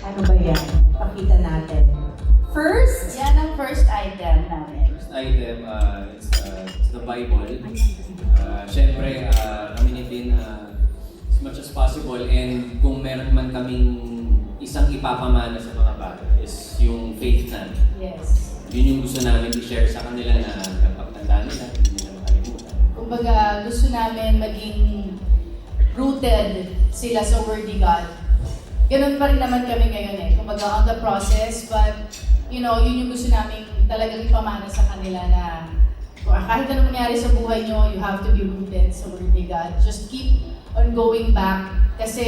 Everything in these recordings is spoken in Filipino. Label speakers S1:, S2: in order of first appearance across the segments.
S1: Ano ba yan? Pakita natin. First,
S2: Yan ang first item namin.
S3: First item, it's the Bible. Siyempre, kami ni Tin, as much as possible, and kung meron man kaming isang ipapamana sa mga bata is yung faith namin.
S2: Yes.
S3: Yun yung gusto namin i-share sa kanila na kapagtandaan nila, hindi nila makalimutan.
S2: Kumbaga, gusto namin maging rooted sila sa Word ni God. Ganun pa rin naman kami ngayon eh. Kumbaga, on the process, but yun yung gusto namin talagang ipamana sa kanila na kahit anong mangyari sa buhay nyo, you have to be rooted sa Word ni God. Just keep on going back. Kasi,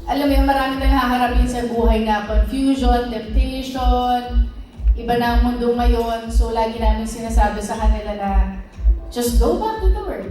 S2: alam mo yun, marami tayong haharapin sa buhay na confusion, temptation, iba na ang mundo ngayon. So, lagi namin sinasabi sa kanila na, just go back to the Word.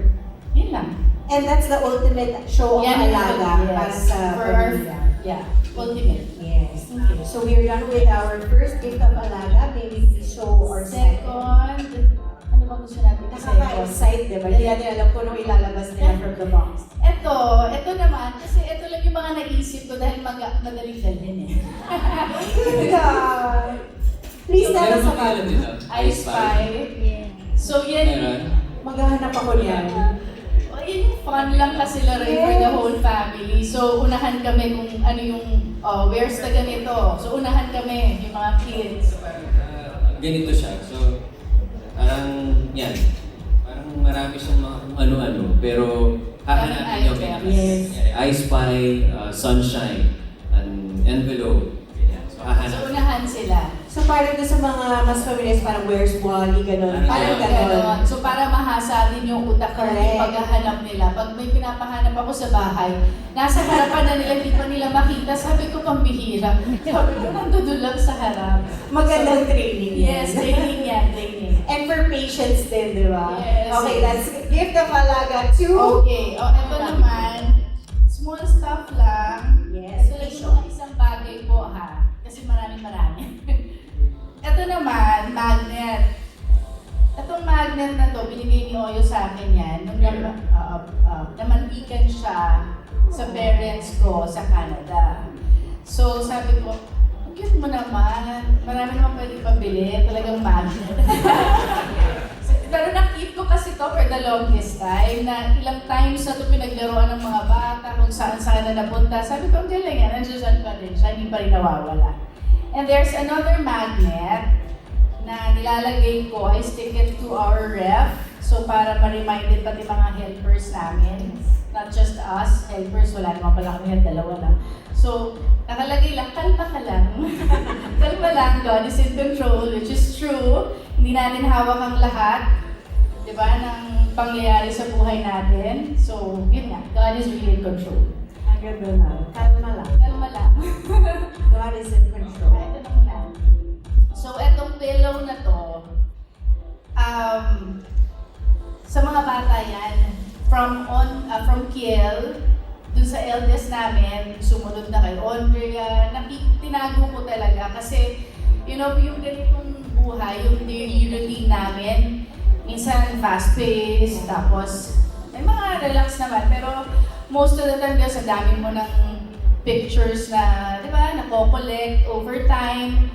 S2: Yun lang.
S1: and that's the ultimate show of
S2: Yan yung
S1: alaga
S2: yes.
S1: para sa
S2: For our,
S1: pamilya.
S2: yeah, ultimate.
S1: Yes.
S2: Okay.
S1: So we're done with our first gift of alaga. Maybe we show our second.
S2: Second, ano ba gusto natin?
S1: Nakaka-excite, diba? Hindi natin alam kung anong ilalabas nila from the box.
S2: Ito naman, kasi ito lang yung mga naisip ko dahil madaling dalhin eh.
S1: Yeah. Please tell us about
S3: Meron
S1: it.
S3: nila?
S2: I Spy. So yan,
S3: Meron?
S1: Maghahanap ako niyan.
S2: yun yung fun lang kasi laray for the whole family. So unahan kami kung ano yung, where's the ganito. So unahan kami, yung mga kids.
S3: Ganito siya. So, parang yan. Parang marami siyang mga kung ano-ano. Pero hahanapin niyo kaya.
S1: Yes.
S3: I Spy, Sunshine, an envelope. Ganyan. So,
S2: So
S3: hahanapin.
S2: unahan sila.
S1: So parang doon sa mga mas familiar, parang where's Wally, gano'n. Parang gano'n.
S2: So para mahasa din yung utak ko
S1: Correct.
S2: yung paghahanap nila. Pag may pinapahanap ako sa bahay, nasa harapan na nila, hindi pa nila makita. Sabi ko, pambihira. Sabi ko, nandun lang sa harap.
S1: Magandang training.
S2: Yes, training yan, training.
S1: And for patience din, di ba?
S2: Yes.
S1: Okay, that's gift of alaga to...
S2: Okay, ito naman, small stuff lang.
S1: Yes,
S2: Ito lang yung mga isang bagay po ha. Kasi marami. Ito naman, magnet. Itong magnet na to, binigay ni Oyo sa akin yan. Nung namantikan siya sa parents ko sa Canada. So sabi ko, ang cute mo naman. Marami naman pwede pabili. Talagang magnet. Pero na-keep ko kasi to for the longest time na ilang times na ito pinaglaruan ng mga bata kung saan na napunta. Sabi ko, ang galing yan. Nandiyan pa din siya. Hindi pa rin nawawala. And there's another magnet na nilalagay ko. I stick it to our ref. So para ma-reminded pati mga helpers namin. Not just us, helpers. Wala naman pala kami yan, dalawa lang. So, nakalagay lang, kalma ka lang. Kalma lang, God is in control, which is true. Hindi natin hawak ang lahat, di ba, ng pangyayari sa buhay natin. So, yun nga, God is really in control.
S1: Ang ganda na. Kalma lang.
S2: Kalma lang.
S1: God is in control.
S2: Ito na muna. So, etong pillow na to, sa mga bata yan, from Kiel, dun sa eldest namin, sumunod na kay Andrea, tinago ko talaga kasi, yung ganitong buhay, yung daily routine namin, minsan fast-paced, tapos may mga relax naman, pero most of the time, sa dami mo ng pictures na, di ba, nako-collect over time,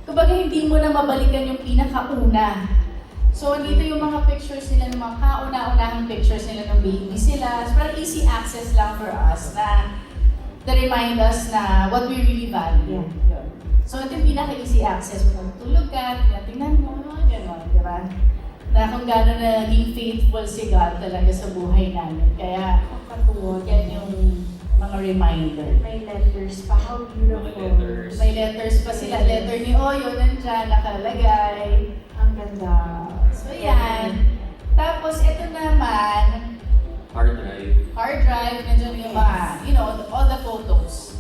S2: kumbaga hindi mo na mabalikan yung pinakauna. So, dito yung mga pictures nila, ng mga kauna-unahang pictures nila ng baby sila. So, parang easy access lang for us na to remind us na what we really value. Yun. So, ito yung pinaka-easy access. Kung tulog ka, tingnan mo, gano'n, di ba? Na kung gano'n naging faithful si God talaga sa buhay namin. Kaya, yan yung mga reminder.
S1: May letters pa. How beautiful.
S3: Mga letters.
S2: May letters pa sila. Letter ni Oyo, nandyan, nakalagay.
S1: Ang ganda.
S2: So, yan. Tapos, ito naman,
S3: Hard drive.
S2: hard drive, nandiyan yung mga, all the photos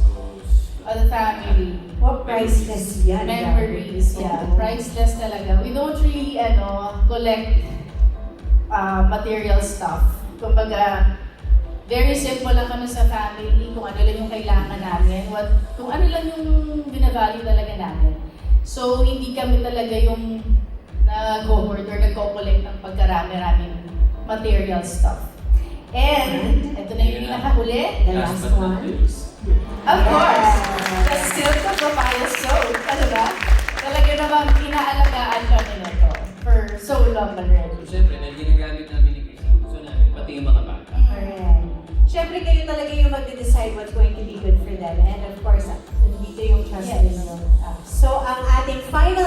S2: of the family.
S1: What priceless yan.
S2: Memories, yeah. Priceless talaga. We don't really, collect material stuff. Kumbaga, very simple lang kami sa family, kung ano lang yung kailangan namin, kung ano lang yung binavalue talaga namin. So, hindi kami talaga yung nag-hoard or nag-collect ng pagkarami-raming material stuff. And, ito na yung pinakahuli.
S1: The last
S3: but not
S1: one.
S3: least.
S2: Of course,
S1: Yes.
S2: the love already.
S3: So, syempre, dahil ginagamit namin ni Christine, gusto namin, pati yung mga bata.
S1: Alright. Siyempre kayo talaga yung mag-decide what's going to be good for them. And of course, dito yung trust
S2: Yes.
S1: ninyo. So, ang ating final